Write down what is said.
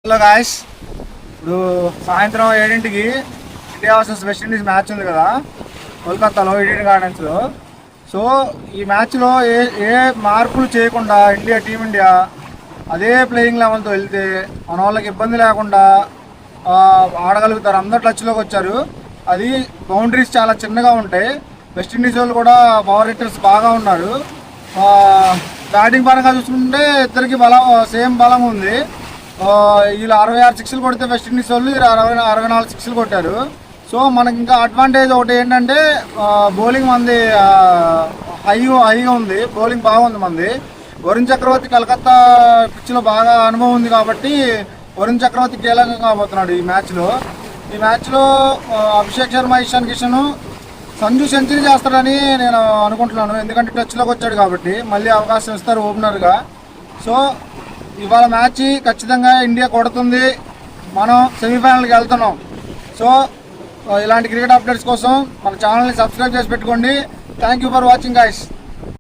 Hello guys, ఇప్పుడు సాయంత్రం 7ంటికి India versus West Indies match ఉంది కదా కోల్కతాలో ఈడెన్ గార్డెన్స్లో. సో ఈ మ్యాచ్లో ఏ మార్పులు చేయకుండా టీమిండియా అదే ప్లేయింగ్ లెవెల్తో వెళ్తే మన వాళ్ళకి ఇబ్బంది లేకుండా ఆడగలుగుతారు. అందరు టచ్లోకి వచ్చారు. అది బౌండరీస్ చాలా చిన్నగా ఉంటాయి. వెస్టిండీస్ వాళ్ళు కూడా పవర్ హిట్టర్స్ బాగా ఉన్నారు. బ్యాటింగ్ పరంగా చూసుకుంటే ఇద్దరికి సేమ్ బలం ఉంది. వీళ్ళు 66 సిక్స్లు కొడితే వెస్టిండీస్ వాళ్ళు 64 సిక్స్లు కొట్టారు. సో మనకి ఇంకా అడ్వాంటేజ్ ఒకటి ఏంటంటే బౌలింగ్ మంది హైగా ఉంది. బౌలింగ్ బాగుంది మంది. వరుణ్ చక్రవర్తి కలకత్తా పిచ్లో బాగా అనుభవం ఉంది కాబట్టి వరుణ్ చక్రవర్తి కీలకంగా కాబోతున్నాడు ఈ మ్యాచ్లో. అభిషేక్ శర్మ, ఇషాన్ కిషన్, సంజు సెంచరీ చేస్తాడని నేను అనుకుంటున్నాను. ఎందుకంటే టచ్లోకి వచ్చాడు కాబట్టి మళ్ళీ అవకాశం ఇస్తారు ఓపెనర్గా. సో ఇవాళ మ్యాచ్ ఖచ్చితంగా ఇండియా కొడుతుంది. మనం సెమీఫైనల్కి వెళ్తున్నాం. సో ఇలాంటి క్రికెట్ అప్డేట్స్ కోసం మన ఛానల్ని సబ్స్క్రైబ్ చేసి పెట్టుకోండి. Thank you for watching guys.